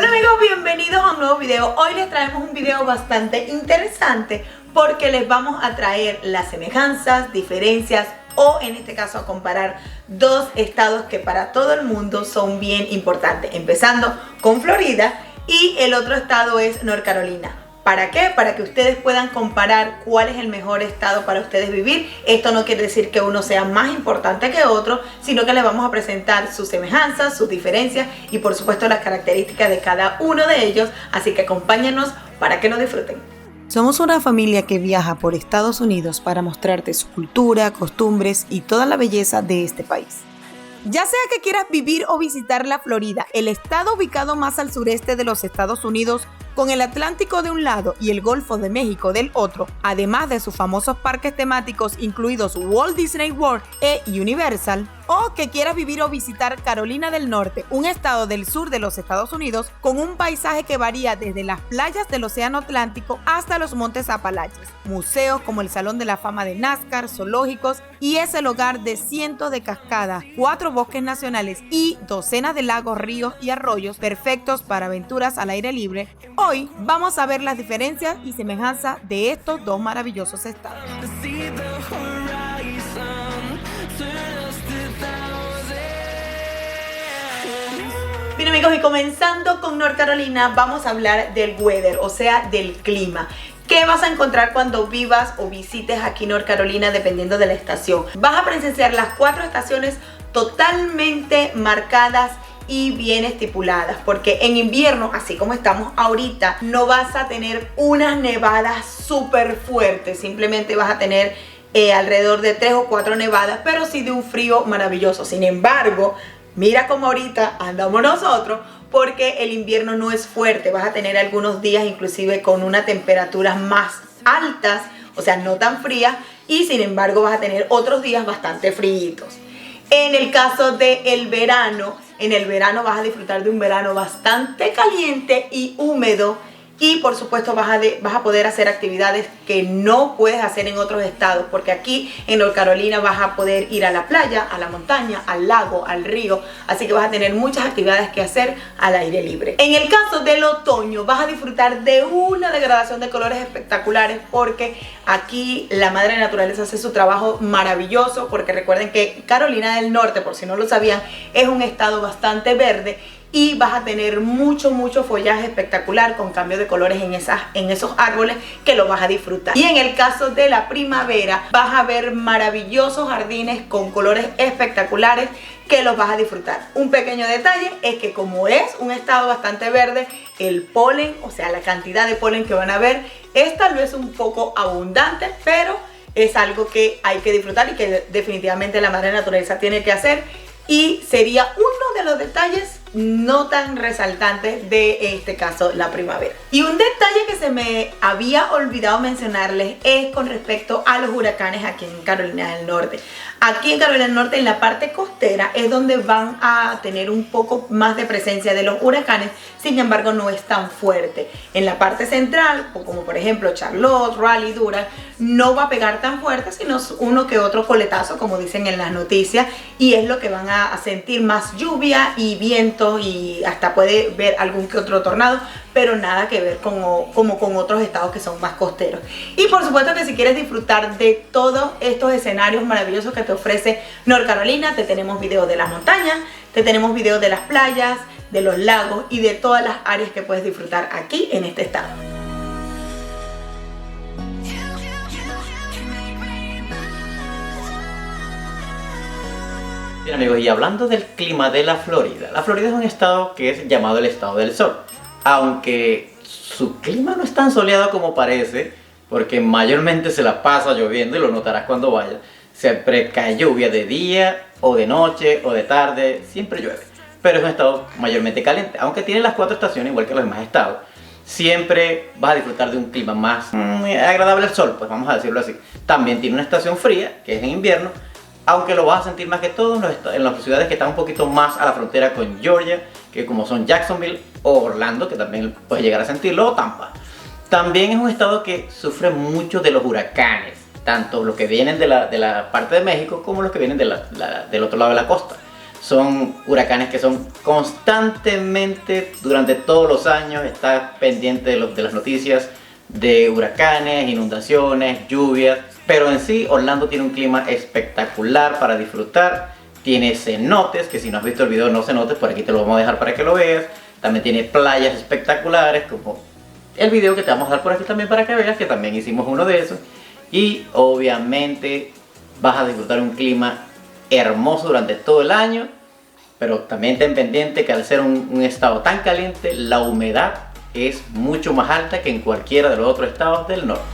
Hola amigos, bienvenidos a un nuevo video. Hoy les traemos un video bastante interesante porque les vamos a traer las semejanzas, diferencias o en este caso a comparar dos estados que para todo el mundo son bien importantes, empezando con Florida y el otro estado es North Carolina. ¿Para qué? Para que ustedes puedan comparar cuál es el mejor estado para ustedes vivir. Esto no quiere decir que uno sea más importante que otro, sino que les vamos a presentar sus semejanzas, sus diferencias y por supuesto las características de cada uno de ellos. Así que acompáñanos para que lo disfruten. Somos una familia que viaja por Estados Unidos para mostrarte su cultura, costumbres y toda la belleza de este país. Ya sea que quieras vivir o visitar la Florida, el estado ubicado más al sureste de los Estados Unidos, con el Atlántico de un lado y el Golfo de México del otro, además de sus famosos parques temáticos incluidos Walt Disney World e Universal, o que quieras vivir o visitar Carolina del Norte, un estado del sur de los Estados Unidos con un paisaje que varía desde las playas del Océano Atlántico hasta los Montes Apalaches, museos como el Salón de la Fama de NASCAR, zoológicos y es el hogar de cientos de cascadas, 4 bosques nacionales y docenas de lagos, ríos y arroyos perfectos para aventuras al aire libre. Hoy vamos a ver las diferencias y semejanzas de estos dos maravillosos estados. Bien amigos, y comenzando con North Carolina, vamos a hablar del weather, o sea, del clima. ¿Qué vas a encontrar cuando vivas o visites aquí North Carolina dependiendo de la estación? Vas a presenciar las 4 estaciones totalmente marcadas y bien estipuladas, porque en invierno, así como estamos ahorita, no vas a tener unas nevadas súper fuertes, simplemente vas a tener alrededor de 3 o 4 nevadas, pero sí de un frío maravilloso. Sin embargo, mira cómo ahorita andamos nosotros, porque el invierno no es fuerte, vas a tener algunos días inclusive con unas temperaturas más altas, o sea, no tan frías, y sin embargo vas a tener otros días bastante fríitos. En el caso del verano, en el verano vas a disfrutar de un verano bastante caliente y húmedo y por supuesto vas a poder hacer actividades que no puedes hacer en otros estados, porque aquí en North Carolina vas a poder ir a la playa, a la montaña, al lago, al río, así que vas a tener muchas actividades que hacer al aire libre. En el caso del otoño vas a disfrutar de una degradación de colores espectaculares, porque aquí la madre naturaleza hace su trabajo maravilloso, porque recuerden que Carolina del Norte, por si no lo sabían, es un estado bastante verde y vas a tener mucho follaje espectacular con cambio de colores en esos árboles que lo vas a disfrutar. Y en el caso de la primavera vas a ver maravillosos jardines con colores espectaculares que los vas a disfrutar. Un pequeño detalle es que como es un estado bastante verde, el polen, o sea la cantidad de polen que van a ver es tal vez un poco abundante, pero es algo que hay que disfrutar y que definitivamente la madre naturaleza tiene que hacer, y sería uno de los detalles no tan resaltantes de este caso, la primavera. Y un detalle que se me había olvidado mencionarles es con respecto a los huracanes aquí en Carolina del Norte. Aquí en Carolina del Norte, en la parte costera, es donde van a tener un poco más de presencia de los huracanes, sin embargo no es tan fuerte. En la parte central, como por ejemplo Charlotte, Raleigh, Durham, no va a pegar tan fuerte, sino uno que otro coletazo, como dicen en las noticias, y es lo que van a sentir más lluvia y viento, y hasta puede ver algún que otro tornado, pero nada que ver como con otros estados que son más costeros. Y por supuesto que si quieres disfrutar de todos estos escenarios maravillosos que te ofrece North Carolina, te tenemos videos de las montañas, te tenemos videos de las playas, de los lagos y de todas las áreas que puedes disfrutar aquí en este estado. Bien amigos, y hablando del clima de la Florida es un estado que es llamado el estado del sol, aunque su clima no es tan soleado como parece, porque mayormente se la pasa lloviendo y lo notarás cuando vayas. Siempre cae lluvia de día o de noche o de tarde, siempre llueve, pero es un estado mayormente caliente, aunque tiene las 4 estaciones igual que los demás estados. Siempre vas a disfrutar de un clima más agradable al sol, pues vamos a decirlo así. También tiene una estación fría, que es en invierno, aunque lo vas a sentir más que todo en las ciudades que están un poquito más a la frontera con Georgia, que como son Jacksonville o Orlando, que también puedes llegar a sentirlo, o Tampa. También es un estado que sufre mucho de los huracanes, tanto los que vienen de la parte de México como los que vienen del otro lado de la costa. Son huracanes que son constantemente, durante todos los años, estás pendiente de las noticias de huracanes, inundaciones, lluvias. Pero en sí, Orlando tiene un clima espectacular para disfrutar. Tiene cenotes, que si no has visto el video de no cenotes, por aquí te lo vamos a dejar para que lo veas. También tiene playas espectaculares, como el video que te vamos a dar por aquí también para que veas, que también hicimos uno de esos. Y obviamente vas a disfrutar un clima hermoso durante todo el año, pero también ten pendiente que al ser un estado tan caliente, la humedad es mucho más alta que en cualquiera de los otros estados del norte.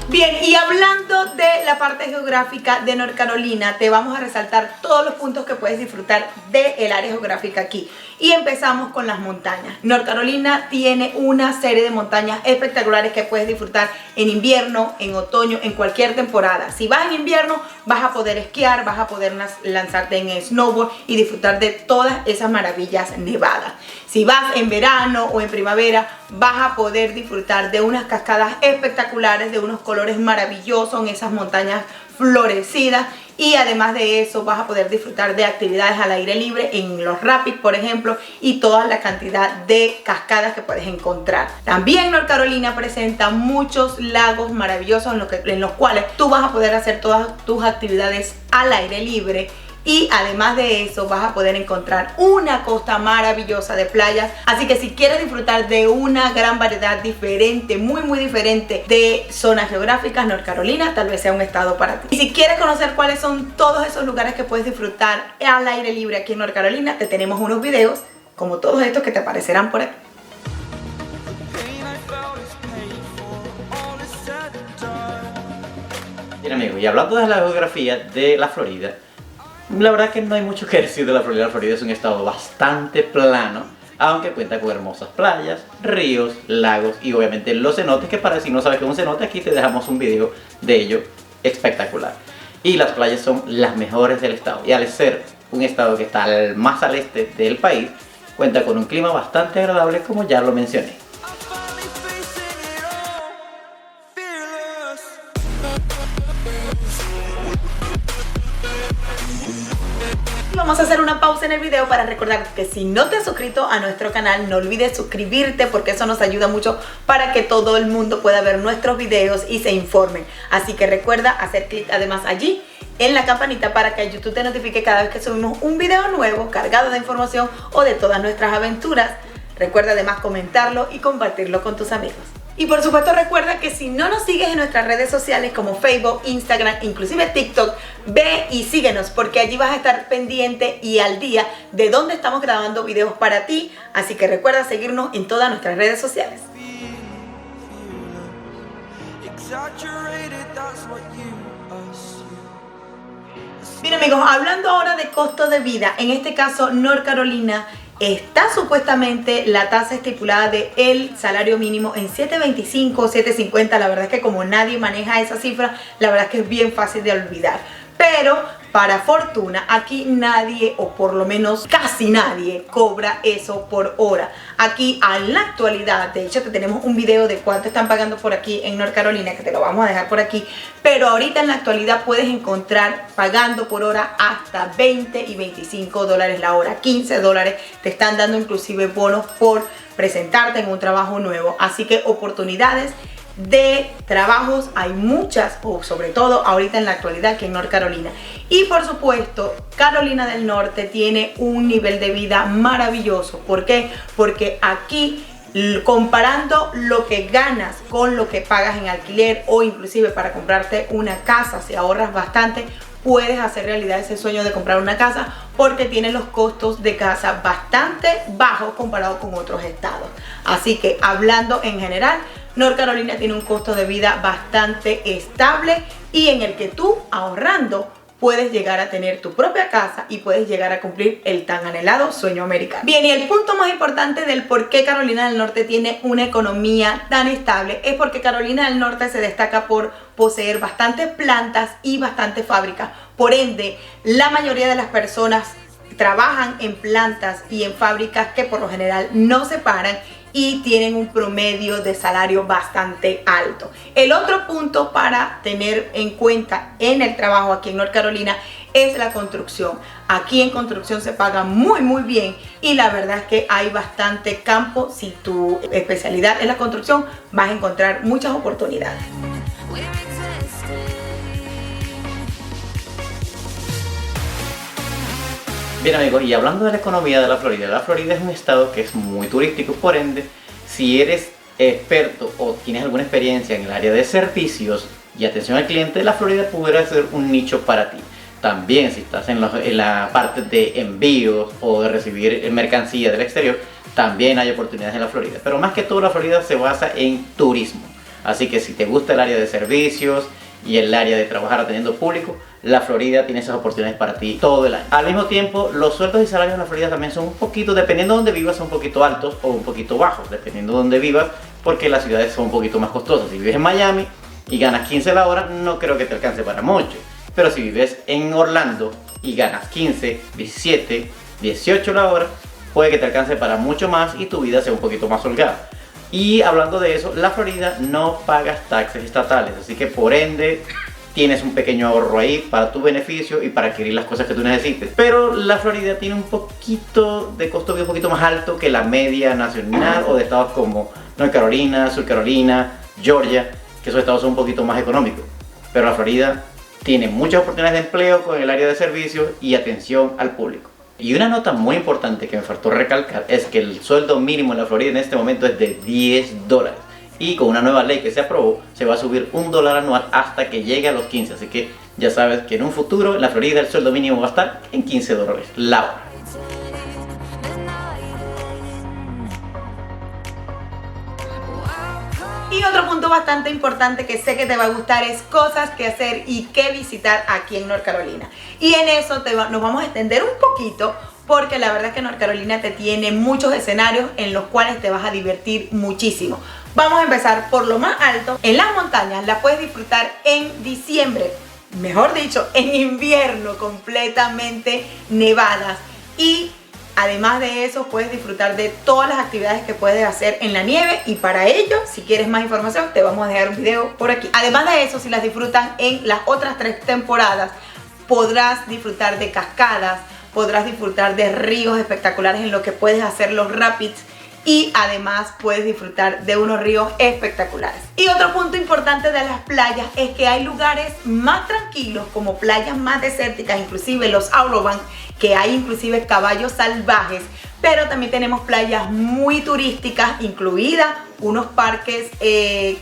Bien, y hablando de la parte geográfica de North Carolina, te vamos a resaltar todos los puntos que puedes disfrutar del área geográfica aquí. Y empezamos con las montañas. North Carolina tiene una serie de montañas espectaculares que puedes disfrutar en invierno, en otoño, en cualquier temporada. Si vas en invierno, vas a poder esquiar, vas a poder lanzarte en snowboard y disfrutar de todas esas maravillas nevadas. Si vas en verano o en primavera, vas a poder disfrutar de unas cascadas espectaculares, de unos colores maravillosos en esas montañas florecidas, y además de eso vas a poder disfrutar de actividades al aire libre en los rapids, por ejemplo, y toda la cantidad de cascadas que puedes encontrar. También North Carolina presenta muchos lagos maravillosos en los cuales tú vas a poder hacer todas tus actividades al aire libre. Y además de eso vas a poder encontrar una costa maravillosa de playas. Así que si quieres disfrutar de una gran variedad diferente, muy diferente de zonas geográficas, North Carolina tal vez sea un estado para ti. Y si quieres conocer cuáles son todos esos lugares que puedes disfrutar al aire libre aquí en North Carolina, te tenemos unos videos como todos estos que te aparecerán por aquí. Bien amigos, y hablando de la geografía de la Florida, la verdad que no hay mucho que decir de la Florida. La Florida es un estado bastante plano, aunque cuenta con hermosas playas, ríos, lagos y obviamente los cenotes, que para si no sabes qué es un cenote, aquí te dejamos un video de ello espectacular. Y las playas son las mejores del estado, y al ser un estado que está más al este del país, cuenta con un clima bastante agradable, como ya lo mencioné. Vamos a hacer una pausa en el video para recordar que si no te has suscrito a nuestro canal, no olvides suscribirte, porque eso nos ayuda mucho para que todo el mundo pueda ver nuestros videos y se informen. Así que recuerda hacer clic además allí en la campanita para que YouTube te notifique cada vez que subimos un video nuevo cargado de información o de todas nuestras aventuras. Recuerda además comentarlo y compartirlo con tus amigos. Y por supuesto recuerda que si no nos sigues en nuestras redes sociales como Facebook, Instagram, inclusive TikTok, ve y síguenos, porque allí vas a estar pendiente y al día de dónde estamos grabando videos para ti. Así que recuerda seguirnos en todas nuestras redes sociales. Bien amigos, hablando ahora de costo de vida, en este caso North Carolina está supuestamente la tasa estipulada del salario mínimo en $7.25 o $7.50. La verdad es que como nadie maneja esa cifra, la verdad es que es bien fácil de olvidar. Pero para fortuna, aquí nadie, o por lo menos casi nadie, cobra eso por hora. Aquí en la actualidad, de hecho te tenemos un video de cuánto están pagando por aquí en North Carolina, que te lo vamos a dejar por aquí. Pero ahorita en la actualidad puedes encontrar pagando por hora hasta $20 y $25 la hora, $15. Te están dando inclusive bonos por presentarte en un trabajo nuevo. Así que oportunidades de trabajos hay muchas, o sobre todo ahorita en la actualidad aquí en North Carolina. Y por supuesto Carolina del Norte tiene un nivel de vida maravilloso. ¿Por qué? Porque aquí, comparando lo que ganas con lo que pagas en alquiler, o inclusive para comprarte una casa, si ahorras bastante, puedes hacer realidad ese sueño de comprar una casa, porque tiene los costos de casa bastante bajos comparado con otros estados. Así que hablando en general, North Carolina tiene un costo de vida bastante estable, y en el que tú, ahorrando, puedes llegar a tener tu propia casa y puedes llegar a cumplir el tan anhelado sueño americano. Bien, y el punto más importante del por qué Carolina del Norte tiene una economía tan estable es porque Carolina del Norte se destaca por poseer bastantes plantas y bastantes fábricas. Por ende, la mayoría de las personas trabajan en plantas y en fábricas que por lo general no se paran, y tienen un promedio de salario bastante alto. El otro punto para tener en cuenta en el trabajo aquí en North Carolina es la construcción. Aquí en construcción se paga muy bien y la verdad es que hay bastante campo. Si tu especialidad es la construcción, vas a encontrar muchas oportunidades. Bien amigos, y hablando de la economía de la Florida es un estado que es muy turístico, por ende, si eres experto o tienes alguna experiencia en el área de servicios y atención al cliente, la Florida pudiera ser un nicho para ti. También si estás en la parte de envíos o de recibir mercancía del exterior, también hay oportunidades en la Florida. Pero más que todo la Florida se basa en turismo. Así que si te gusta el área de servicios y el área de trabajar atendiendo público, la Florida tiene esas oportunidades para ti todo el año. Al mismo tiempo, los sueldos y salarios en la Florida también son un poquito, dependiendo de donde vivas, son un poquito altos o un poquito bajos, dependiendo de donde vivas, porque las ciudades son un poquito más costosas. Si vives en Miami y ganas 15 la hora, no creo que te alcance para mucho. Pero si vives en Orlando y ganas 15, 17, 18 la hora, puede que te alcance para mucho más y tu vida sea un poquito más holgada. Y hablando de eso, la Florida no pagas taxes estatales, así que por ende tienes un pequeño ahorro ahí para tu beneficio y para adquirir las cosas que tú necesites. Pero la Florida tiene un poquito de costo de vida un poquito más alto que la media nacional o de estados como North Carolina, Sur Carolina, Georgia, que esos estados son un poquito más económicos. Pero la Florida tiene muchas oportunidades de empleo con el área de servicios y atención al público. Y una nota muy importante que me faltó recalcar es que el sueldo mínimo en la Florida en este momento es de $10. Y con una nueva ley que se aprobó, se va a subir $1 anual hasta que llegue a los 15. Así que ya sabes que en un futuro en la Florida el sueldo mínimo va a estar en $15 la hora. Y otro punto bastante importante que sé que te va a gustar es cosas que hacer y que visitar aquí en North Carolina. Y en eso nos vamos a extender un poquito porque la verdad es que North Carolina te tiene muchos escenarios en los cuales te vas a divertir muchísimo. Vamos a empezar por lo más alto. En las montañas la puedes disfrutar en diciembre, mejor dicho, en invierno, completamente nevadas. Y además de eso, puedes disfrutar de todas las actividades que puedes hacer en la nieve y para ello, si quieres más información, te vamos a dejar un video por aquí. Además de eso, si las disfrutan en las otras 3 temporadas, podrás disfrutar de cascadas, podrás disfrutar de ríos espectaculares en los que puedes hacer los rapids y además puedes disfrutar de unos ríos espectaculares. Y otro punto importante de las playas es que hay lugares más tranquilos como playas más desérticas, inclusive los Audubon, que hay inclusive caballos salvajes, pero también tenemos playas muy turísticas, incluidas unos parques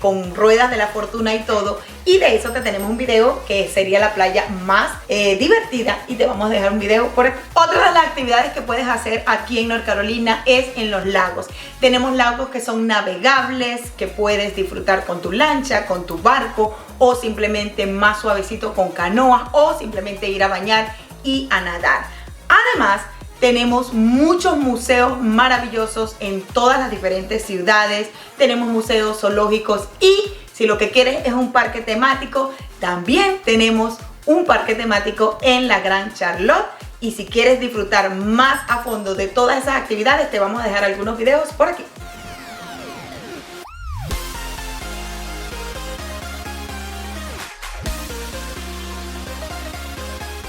con ruedas de la fortuna y todo, y de eso te tenemos un video que sería la playa más divertida y te vamos a dejar un video por aquí. Otra de las actividades que puedes hacer aquí en North Carolina es en los lagos. Tenemos lagos que son navegables, que puedes disfrutar con tu lancha, con tu barco o simplemente más suavecito con canoa o simplemente ir a bañar y a nadar. Además, tenemos muchos museos maravillosos en todas las diferentes ciudades. Tenemos museos zoológicos y si lo que quieres es un parque temático, también tenemos un parque temático en la Gran Charlotte. Y si quieres disfrutar más a fondo de todas esas actividades, te vamos a dejar algunos videos por aquí.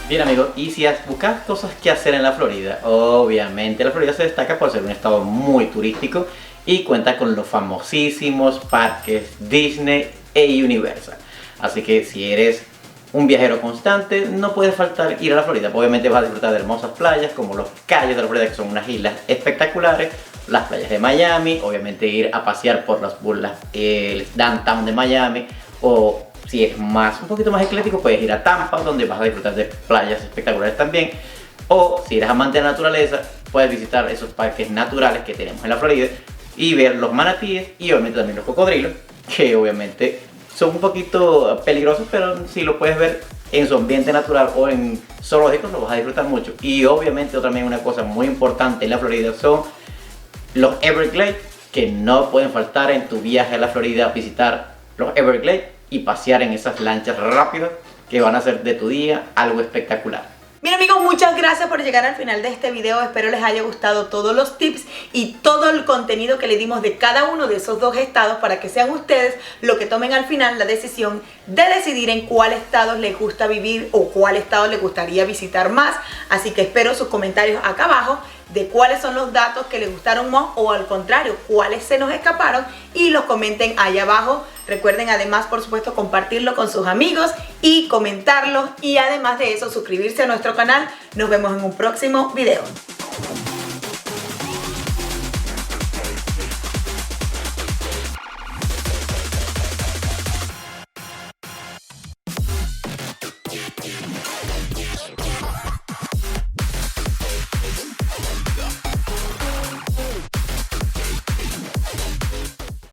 Bien amigos, y si buscas cosas que hacer en la Florida, obviamente la Florida se destaca por ser un estado muy turístico y cuenta con los famosísimos parques Disney e Universal. Así que si eres un viajero constante, no puede faltar ir a la Florida. Obviamente vas a disfrutar de hermosas playas como los Cayos de la Florida, que son unas islas espectaculares, las playas de Miami, obviamente ir a pasear por el downtown de Miami, o si es un poquito más eclético, puedes ir a Tampa, donde vas a disfrutar de playas espectaculares también. O si eres amante de la naturaleza, puedes visitar esos parques naturales que tenemos en la Florida y ver los manatíes y obviamente también los cocodrilos, que obviamente son un poquito peligrosos, pero si lo puedes ver en su ambiente natural o en zoológicos, lo vas a disfrutar mucho. Y obviamente también una cosa muy importante en la Florida son los Everglades, que no pueden faltar en tu viaje a la Florida, visitar los Everglades y pasear en esas lanchas rápidas que van a hacer de tu día algo espectacular. Bien amigos, muchas gracias por llegar al final de este video. Espero les haya gustado todos los tips y todo el contenido que le dimos de cada uno de esos 2 estados para que sean ustedes los que tomen al final la decisión de decidir en cuál estado les gusta vivir o cuál estado les gustaría visitar más. Así que espero sus comentarios acá abajo de cuáles son los datos que les gustaron más o al contrario, cuáles se nos escaparon y los comenten ahí abajo. Recuerden además, por supuesto, compartirlo con sus amigos y comentarlo y además de eso suscribirse a nuestro canal. Nos vemos en un próximo video.